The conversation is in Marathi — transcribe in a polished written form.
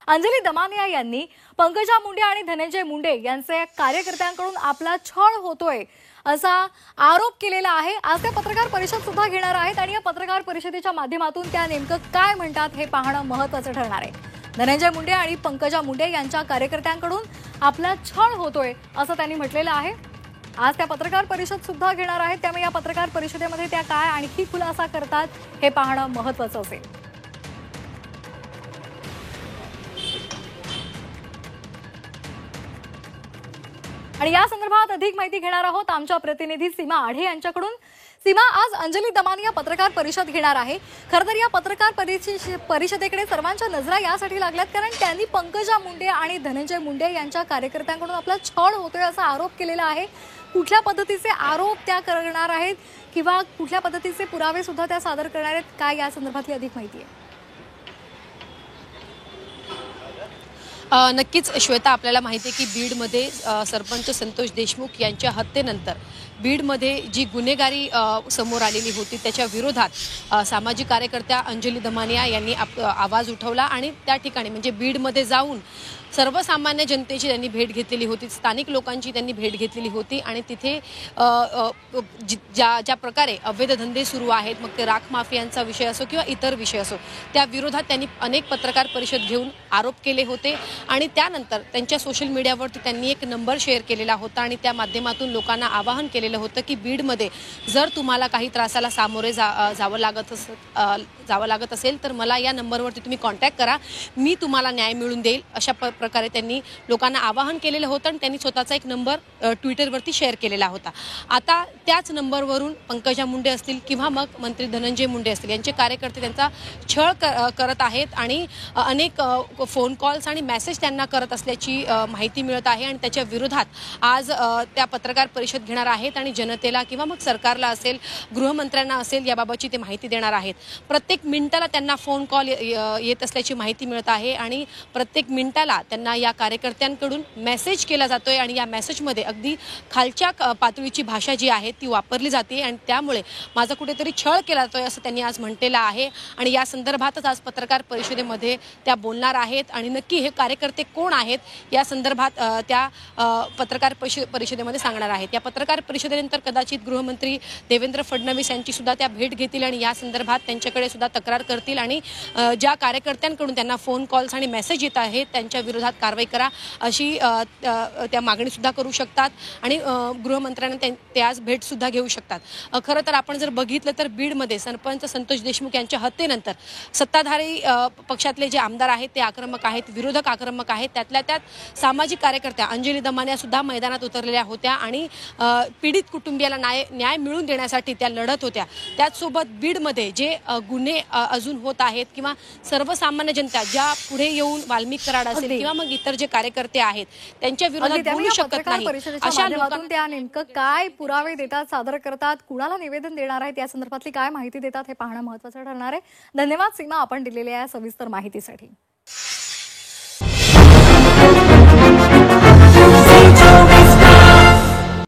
अंजली दमानिया यांनी पंकजा मुंडे आणि धनंजय मुंडे यांचे कार्यकर्त्यांकडून आपला छळ होतोय असा आरोप केलेला आहे। आज त्या पत्रकार परिषद सुद्धा घेणार आहेत आणि या पत्रकार परिषदेच्या माध्यमातून त्या नेमकं काय म्हणतात हे पाहणं महत्त्वाचं ठरणार आहे। धनंजय मुंडे आणि पंकजा मुंडे यांच्या कार्यकर्त्यांकडून आपला छळ होतोय असं त्यांनी म्हटलेलं आहे। आज त्या पत्रकार परिषद सुद्धा घेणार आहेत, त्यामुळे या पत्रकार परिषदेमध्ये त्या काय आणखी खुलासा करतात हे पाहणं महत्त्वाचं असेल। आणि या संदर्भात अधिक माहिती घेणार आहोत आमच्या प्रतिनिधी सीमा आढे यांच्याकडून। सीमा, आज अंजली दमानिया पत्रकार परिषद घेणार आहे। खरं तर या पत्रकार परिषदेकडे सर्वांच्या नजरा यासाठी लागल्यात कारण त्यांनी पंकजा मुंडे आणि धनंजय मुंडे यांच्या कार्यकर्त्यांकडून आपला छळ होतोय असा आरोप केलेला आहे। कुठल्या पद्धतीचे आरोप त्या करणार आहेत किंवा कुठल्या पद्धतीचे पुरावे सुद्धा त्या सादर करणार आहेत, काय या संदर्भातली अधिक माहिती आहे? नक्कीच श्वेता, आपल्याला माहिती आहे की बीडमध्ये सरपंच संतोष देशमुख यांच्या हत्येनंतर बीडमध्ये जी गुन्हेगारी समोर आलेली होती त्याच्या विरोधात सामाजिक कार्यकर्त्या अंजली दमानिया यांनी आवाज उठवला आणि त्या ठिकाणी म्हणजे बीडमध्ये जाऊन सर्वसामान्य जनतेची त्यांनी भेट घेतलेली होती, स्थानिक लोकांची त्यांनी भेट घेतलेली होती आणि तिथे ज्या प्रकारे अवैध धंदे सुरू आहेत, मग ते राख माफियांचा विषय असो किंवा इतर विषय असो, त्या विरोधात त्यांनी अनेक पत्रकार परिषद घेऊन आरोप केले होते आणि त्यानंतर त्यांच्या सोशल मीडियावरती त्यांनी एक नंबर शेअर केलेला होता आणि त्या माध्यमातून लोकांना आवाहन केलेलं होतं की बीडमध्ये जर तुम्हाला काही त्रासाला सामोरे जावं लागत असेल तर मला या नंबरवरती तुम्ही कॉन्टॅक्ट करा, मी तुम्हाला न्याय मिळवून देईल, अशा प्रकारे त्यांनी लोकांना आवाहन केलेलं होतं आणि त्यांनी स्वतःचा एक नंबर ट्विटरवरती शेअर केलेला होता। आता त्याच नंबरवरून पंकजा मुंडे असतील किंवा मग मंत्री धनंजय मुंडे असतील यांचे कार्यकर्ते त्यांचा छळ करत आहेत आणि अनेक फोन कॉल्स आणि मेसेज त्यांना करत असल्याची माहिती मिळत आहे आणि त्याच्या विरोधात आज त्या पत्रकार परिषद घेणार आहेत आणि जनतेला किंवा मग सरकारला असेल, गृहमंत्र्यांना असेल, याबाबतची ते माहिती देणार आहेत। प्रत्येक मिनिटाला त्यांना फोन कॉल येत असल्याची माहिती मिळत आहे आणि प्रत्येक मिनिटाला त्यांना या कार्यकर्त्यांकडून मेसेज केला जातोय आणि या मेसेजमध्ये अगदी खालच्या पातळीची भाषा जी आहे ती वापरली जाते आणि त्यामुळे माझा कुठेतरी छळ केला जातोय असं त्यांनी आज म्हटलेलं आहे आणि या संदर्भातच आज पत्रकार परिषदेमध्ये त्या बोलणार आहेत आणि नक्की हे कार्यकर्ते कोण आहेत या संदर्भात त्या पत्रकार परिषदेमध्ये सांगणार आहेत। या पत्रकार परिषदेनंतर कदाचित गृहमंत्री देवेंद्र फडणवीस यांची सुद्धा त्या भेट घेतील आणि या संदर्भात त्यांच्याकडे सुद्धा तक्रार करतील आणि ज्या कार्यकर्त्यांकडून त्यांना फोन कॉल्स आणि मेसेज येत आहेत त्यांच्या विरोधात कारवाई करा अशी त्या मागणी सुद्धा करू शकतात आणि गृहमंत्र्यांना ते आज भेट सुद्धा घेऊ शकतात। खरं तर आपण जर बघितलं तर बीडमध्ये सरपंच संतोष देशमुख यांच्या हत्येनंतर सत्ताधारी पक्षातले जे आमदार आहेत ते आक्रमक आहेत, विरोधक आक्रमक आहेत, त्यातल्या त्यात सामाजिक कार्यकर्त्या अंजली दमानिया सुद्धा मैदानात उतरलेल्या होत्या आणि पीडित कुटुंबियाला न्याय मिळवून देण्यासाठी त्या लढत होत्या। त्याचसोबत बीडमध्ये जे गुन्हे अजून होत आहेत किंवा सर्वसामान्य जनता ज्या पुढे येऊन वाल्मिक कराड असेल किंवा मग इतर जे कार्यकर्ते आहेत त्यांच्या विरोधात बोलू शकत नाही, अशा लोकांना त्या नेमकं काय पुरावे देतात, सादर करतात, कुणाला निवेदन देणार आहेत, या संदर्भातली काय माहिती देतात हे पाहणं महत्त्वाचं ठरणार आहे। धन्यवाद सीमा, आपण दिलेल्या या सविस्तर माहितीसाठी।